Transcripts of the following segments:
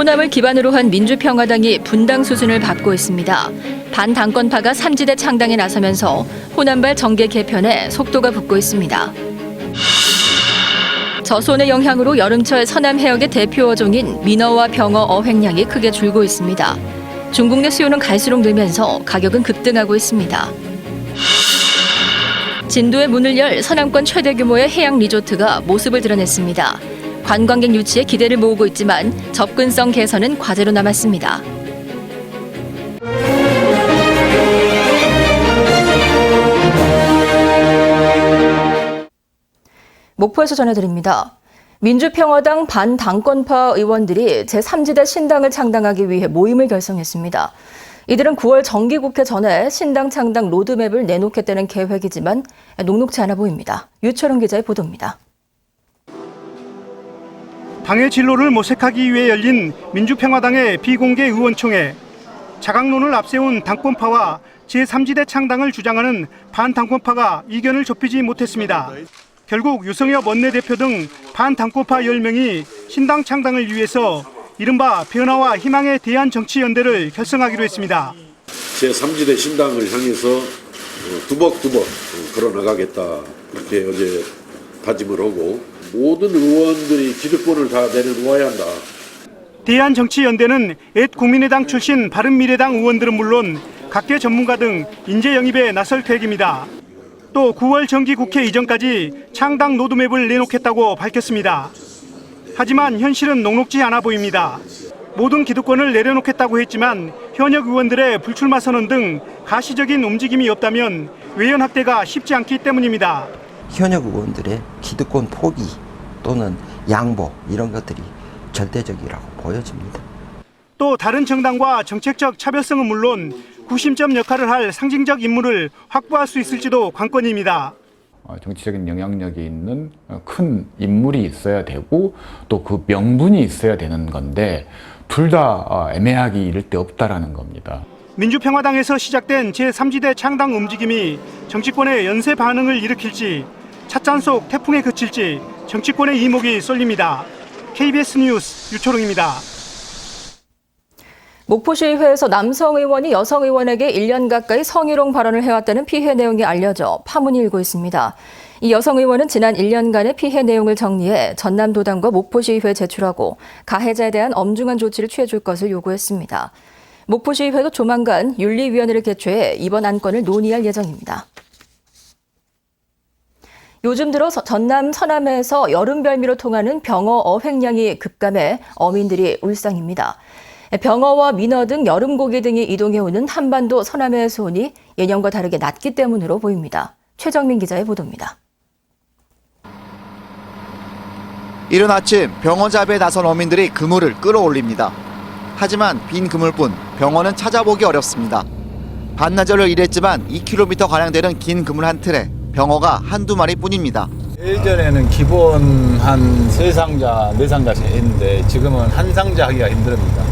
호남을 기반으로 한 민주평화당이 분당 수순을 밟고 있습니다. 반당권파가 삼지대 창당에 나서면서 호남발 정계 개편에 속도가 붙고 있습니다. 저수온의 영향으로 여름철 서남 해역의 대표 어종인 민어와 병어 어획량이 크게 줄고 있습니다. 중국 내 수요는 갈수록 늘면서 가격은 급등하고 있습니다. 진도에 문을 열 서남권 최대 규모의 해양 리조트가 모습을 드러냈습니다. 관광객 유치에 기대를 모으고 있지만 접근성 개선은 과제로 남았습니다. 목포에서 전해드립니다. 민주평화당 반당권파 의원들이 제3지대 신당을 창당하기 위해 모임을 결성했습니다. 이들은 9월 정기국회 전에 신당 창당 로드맵을 내놓겠다는 계획이지만 녹록지 않아 보입니다. 유철은 기자의 보도입니다. 당의 진로를 모색하기 위해 열린 민주평화당의 비공개 의원총회. 자강론을 앞세운 당권파와 제3지대 창당을 주장하는 반당권파가 이견을 좁히지 못했습니다. 결국 유성엽 원내대표 등 반당권파 10명이 신당 창당을 위해서 이른바 변화와 희망의 대한정치연대를 결성하기로 했습니다. 제3지대 신당을 향해서 두벅두벅 걸어나가겠다, 그렇게 어제 다짐을 하고 모든 의원들이 기득권을 다 내려놓아야 한다. 대한정치연대는 옛 국민의당 출신 바른미래당 의원들은 물론 각계 전문가 등 인재 영입에 나설 계획입니다. 또 9월 정기국회 이전까지 창당 로드맵을 내놓겠다고 밝혔습니다. 하지만 현실은 녹록지 않아 보입니다. 모든 기득권을 내려놓겠다고 했지만 현역 의원들의 불출마 선언 등 가시적인 움직임이 없다면 외연 확대가 쉽지 않기 때문입니다. 현역 의원들의 기득권 포기 또는 양보 이런 것들이 절대적이라고 보여집니다. 또 다른 정당과 정책적 차별성은 물론 구심점 역할을 할 상징적 인물을 확보할 수 있을지도 관건입니다. 정치적인 영향력이 있는 큰 인물이 있어야 되고 또 그 명분이 있어야 되는 건데 둘 다 애매하기 이를 데 없다라는 겁니다. 민주평화당에서 시작된 제3지대 창당 움직임이 정치권의 연쇄 반응을 일으킬지 찻잔 속 태풍에 그칠지 정치권의 이목이 쏠립니다. KBS 뉴스 유초롱입니다. 목포시의회에서 남성 의원이 여성 의원에게 1년 가까이 성희롱 발언을 해왔다는 피해 내용이 알려져 파문이 일고 있습니다. 이 여성 의원은 지난 1년간의 피해 내용을 정리해 전남도당과 목포시의회에 제출하고 가해자에 대한 엄중한 조치를 취해줄 것을 요구했습니다. 목포시의회도 조만간 윤리위원회를 개최해 이번 안건을 논의할 예정입니다. 요즘 들어 전남 서남에서 여름 별미로 통하는 병어 어획량이 급감해 어민들이 울상입니다. 병어와 민어 등 여름고기 등이 이동해오는 한반도 서남해 수온이 예년과 다르게 낮기 때문으로 보입니다. 최정민 기자의 보도입니다. 이른 아침 병어 잡이에 나선 어민들이 그물을 끌어올립니다. 하지만 빈 그물뿐 병어는 찾아보기 어렵습니다. 반나절을 일했지만 2km가량 되는 긴 그물 한 틀에 병어가 한두 마리뿐입니다. 예전에는 기본 한 3상자, 4상자씩 했는데 지금은 한 상자 하기가 힘듭니다.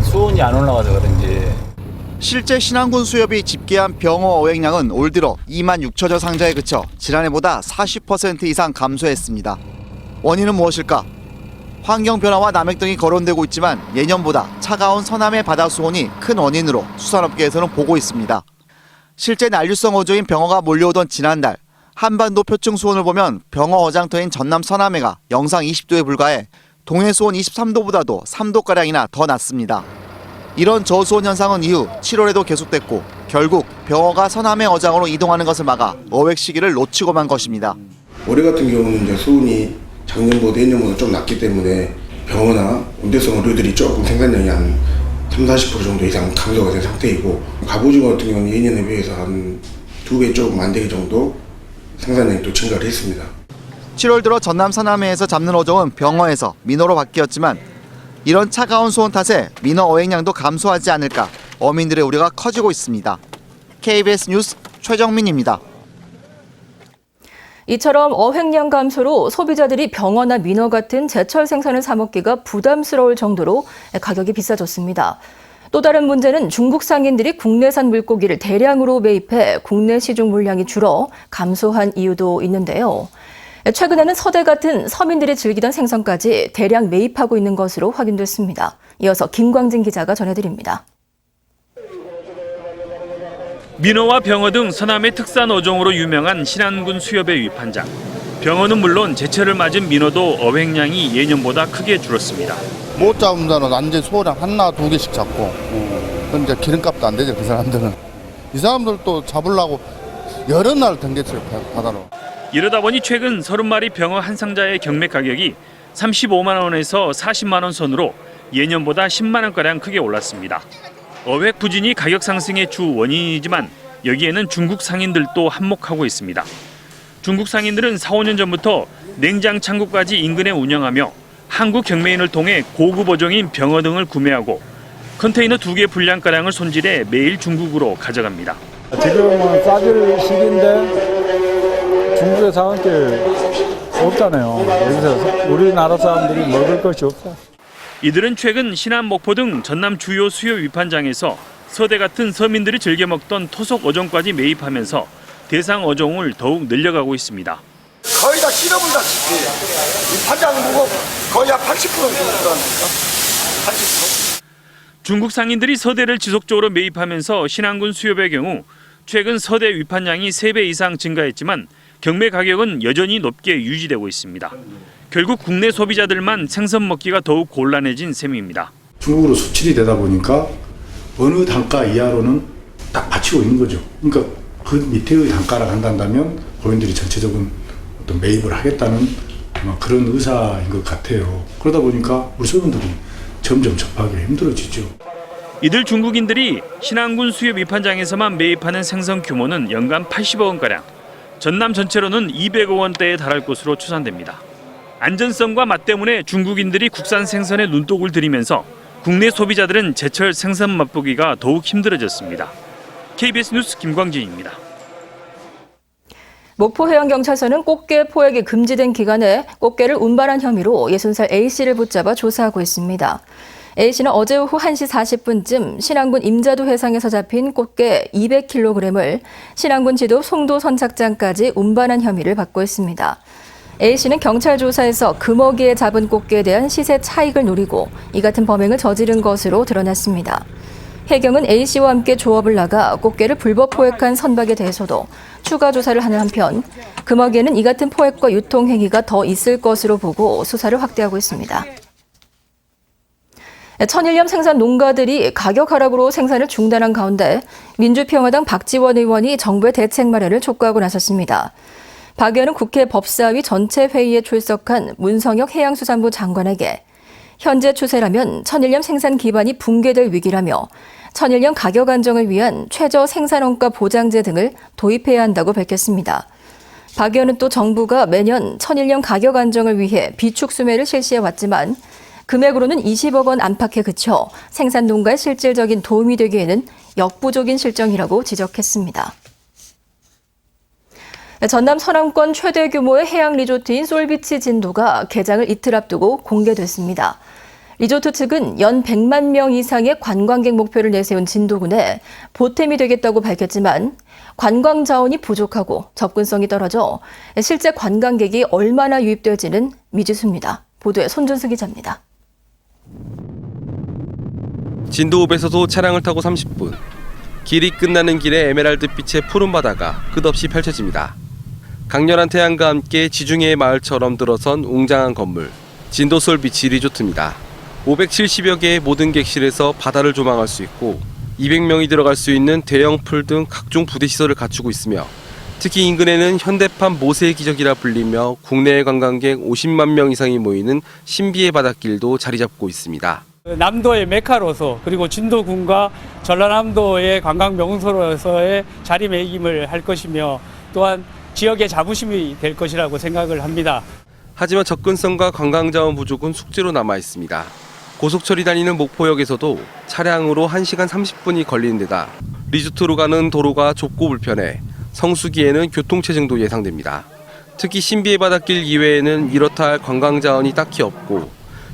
수온이 안 올라가서 그런지. 실제 신안군 수협이 집계한 병어 어획량은 올 들어 2만 6천여 상자에 그쳐 지난해보다 40% 이상 감소했습니다. 원인은 무엇일까? 환경 변화와 남획 등이 거론되고 있지만 예년보다 차가운 서남의 바다 수온이 큰 원인으로 수산업계에서는 보고 있습니다. 실제 난류성 어조인 병어가 몰려오던 지난달 한반도 표층 수온을 보면 병어 어장터인 전남 서남해가 영상 20도에 불과해 동해 수온 23도보다도 3도가량이나 더 낮습니다. 이런 저수온 현상은 이후 7월에도 계속됐고 결국 병어가 서남해 어장으로 이동하는 것을 막아 어획 시기를 놓치고 만 것입니다. 올해 같은 경우는 이제 수온이 작년보다 예년보다 좀 낮기 때문에 병어나 온대성 어류들이 조금 생산량이 한 30-40% 정도 이상 감소가 된 상태이고 갑오징어 같은 경우는 예년에 비해서 한 2배 조금 안 되기 정도 생산량이 또 증가를 했습니다. 7월 들어 전남 서남해에서 잡는 어종은 병어에서 민어로 바뀌었지만 이런 차가운 수온 탓에 민어 어획량도 감소하지 않을까 어민들의 우려가 커지고 있습니다. KBS 뉴스 최정민입니다. 이처럼 어획량 감소로 소비자들이 병어나 민어 같은 제철 생선을 사 먹기가 부담스러울 정도로 가격이 비싸졌습니다. 또 다른 문제는 중국 상인들이 국내산 물고기를 대량으로 매입해 국내 시중 물량이 줄어 감소한 이유도 있는데요. 최근에는 서대 같은 서민들이 즐기던 생선까지 대량 매입하고 있는 것으로 확인됐습니다. 이어서 김광진 기자가 전해드립니다. 민어와 병어 등 서남의 특산 어종으로 유명한 신안군 수협의 위판장. 병어는 물론 제철을 맞은 민어도 어획량이 예년보다 크게 줄었습니다. 못 잡은 자는 완전 소량 하나 두 개씩 잡고 그럼 이제 기름값도 안 되죠. 그 사람들은. 이 사람들도 잡으려고 여러 날 댕겼어요. 바다로. 이러다 보니 최근 30마리 병어 한 상자의 경매 가격이 35만 원에서 40만 원 선으로 예년보다 10만 원가량 크게 올랐습니다. 어획 부진이 가격 상승의 주 원인이지만 여기에는 중국 상인들도 한몫하고 있습니다. 중국 상인들은 4, 5년 전부터 냉장 창고까지 인근에 운영하며 한국 경매인을 통해 고급 어종인 병어 등을 구매하고 컨테이너 2개 분량가량을 손질해 매일 중국으로 가져갑니다. 지금은 싸질 시기인데 중국에 사올 게 없잖아요. 여기서 우리나라 사람들이 먹을 것이 없어. 이들은 최근 신안, 목포 등 전남 주요 수협 위판장에서 서대 같은 서민들이 즐겨 먹던 토속 어종까지 매입하면서 대상 어종을 더욱 늘려가고 있습니다. 거의 다 씻어본다시피 위판장 무거 거의 한 80% 정도 합니다. 80%. 중국 상인들이 서대를 지속적으로 매입하면서 신안군 수협의 경우 최근 서대 위판량이 3배 이상 증가했지만 경매 가격은 여전히 높게 유지되고 있습니다. 결국 국내 소비자들만 생선 먹기가 더욱 곤란해진 셈입니다. 중국으로 수출이 되다 보니까 어느 단가 이하로는 딱 받치고 있는 거죠. 그러니까 그 밑에의 단가를 한다면 고객들이 전체적인 어떤 매입을 하겠다는 그런 의사인 것 같아요. 그러다 보니까 우리 소비자들이 점점 접하기가 힘들어지죠. 이들 중국인들이 신안군 수협 위판장에서만 매입하는 생선 규모는 연간 80억 원가량, 전남 전체로는 200억 원대에 달할 것으로 추산됩니다. 안전성과 맛 때문에 중국인들이 국산 생선에 눈독을 들이면서 국내 소비자들은 제철 생선 맛보기가 더욱 힘들어졌습니다. KBS 뉴스 김광진입니다. 목포해양경찰서는 꽃게 포획이 금지된 기간에 꽃게를 운반한 혐의로 60살 A씨를 붙잡아 조사하고 있습니다. A씨는 어제 오후 1시 40분쯤 신안군 임자도 해상에서 잡힌 꽃게 200kg을 신안군 지도 송도 선착장까지 운반한 혐의를 받고 있습니다. A씨는 경찰 조사에서 금어기에 잡은 꽃게에 대한 시세 차익을 노리고 이 같은 범행을 저지른 것으로 드러났습니다. 해경은 A씨와 함께 조업을 나가 꽃게를 불법 포획한 선박에 대해서도 추가 조사를 하는 한편 금어기에는 이 같은 포획과 유통 행위가 더 있을 것으로 보고 수사를 확대하고 있습니다. 천일염 생산 농가들이 가격 하락으로 생산을 중단한 가운데 민주평화당 박지원 의원이 정부의 대책 마련을 촉구하고 나섰습니다. 박 의원은 국회 법사위 전체 회의에 출석한 문성혁 해양수산부 장관에게 현재 추세라면 천일염 생산 기반이 붕괴될 위기라며 천일염 가격 안정을 위한 최저 생산원가 보장제 등을 도입해야 한다고 밝혔습니다. 박 의원은 또 정부가 매년 천일염 가격 안정을 위해 비축 수매를 실시해왔지만 금액으로는 20억 원 안팎에 그쳐 생산 농가에 실질적인 도움이 되기에는 역부족인 실정이라고 지적했습니다. 전남 서남권 최대 규모의 해양 리조트인 솔비치 진도가 개장을 이틀 앞두고 공개됐습니다. 리조트 측은 연 100만 명 이상의 관광객 목표를 내세운 진도군에 보탬이 되겠다고 밝혔지만 관광 자원이 부족하고 접근성이 떨어져 실제 관광객이 얼마나 유입될지는 미지수입니다. 보도에 손준수 기자입니다. 진도읍에서도 차량을 타고 30분. 길이 끝나는 길에 에메랄드빛의 푸른 바다가 끝없이 펼쳐집니다. 강렬한 태양과 함께 지중해의 마을처럼 들어선 웅장한 건물, 진도 솔비치 리조트입니다. 570여 개의 모든 객실에서 바다를 조망할 수 있고 200명이 들어갈 수 있는 대형 풀 등 각종 부대시설을 갖추고 있으며 특히 인근에는 현대판 모세의 기적이라 불리며 국내외 관광객 50만 명 이상이 모이는 신비의 바닷길도 자리 잡고 있습니다. 남도의 메카로서 그리고 진도군과 전라남도의 관광 명소로서의 자리매김을 할 것이며 또한 지역의 자부심이 될 것이라고 생각을 합니다. 하지만 접근성과 관광자원 부족은 숙제로 남아 있습니다. 고속철이 다니는 목포역에서도 차량으로 1시간 30분이 걸리는 데다 리조트로 가는 도로가 좁고 불편해 성수기에는 교통체증도 예상됩니다. 특히 신비의 바닷길 이외에는 이렇다 할 관광자원이 딱히 없고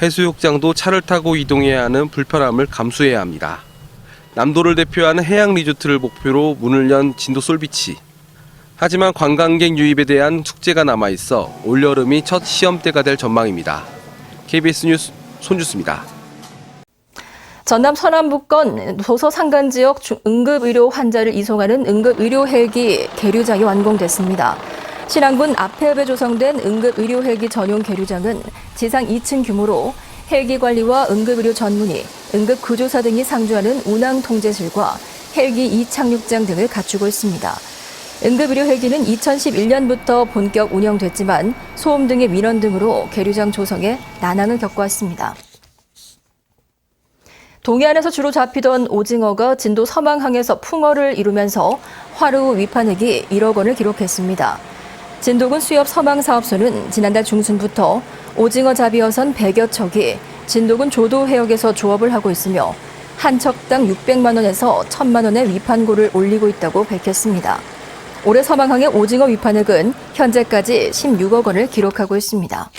해수욕장도 차를 타고 이동해야 하는 불편함을 감수해야 합니다. 남도를 대표하는 해양 리조트를 목표로 문을 연 진도 솔비치. 하지만 관광객 유입에 대한 숙제가 남아있어 올여름이 첫 시험대가 될 전망입니다. KBS 뉴스 손주수입니다. 전남 서남북권 도서 산간 지역 응급의료 환자를 이송하는 응급의료 헬기 계류장이 완공됐습니다. 신안군 앞해읍에 조성된 응급의료 헬기 전용 계류장은 지상 2층 규모로 헬기 관리와 응급의료 전문의, 응급구조사 등이 상주하는 운항 통제실과 헬기 이착륙장 등을 갖추고 있습니다. 응급의료 헬기는 2011년부터 본격 운영됐지만 소음 등의 민원 등으로 계류장 조성에 난항을 겪어왔습니다. 동해안에서 주로 잡히던 오징어가 진도 서망항에서 풍어를 이루면서 화로 후 위판액이 1억 원을 기록했습니다. 진도군 수협 서망사업소는 지난달 중순부터 오징어 잡이 어선 100여 척이 진도군 조도 해역에서 조업을 하고 있으며 한 척당 600만 원에서 1,000만 원의 위판고를 올리고 있다고 밝혔습니다. 올해 서망항의 오징어 위판액은 현재까지 16억 원을 기록하고 있습니다.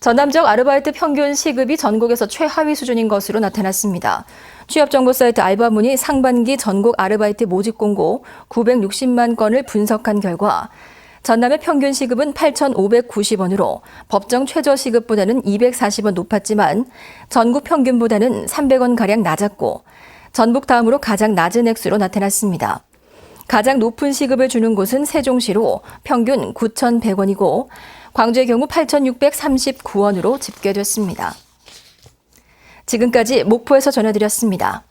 전남 지역 아르바이트 평균 시급이 전국에서 최하위 수준인 것으로 나타났습니다. 취업정보 사이트 알바문이 상반기 전국 아르바이트 모집 공고 960만 건을 분석한 결과 전남의 평균 시급은 8,590원으로 법정 최저 시급보다는 240원 높았지만 전국 평균보다는 300원가량 낮았고 전북 다음으로 가장 낮은 액수로 나타났습니다. 가장 높은 시급을 주는 곳은 세종시로 평균 9,100원이고 광주의 경우 8,639원으로 집계됐습니다. 지금까지 목포에서 전해드렸습니다.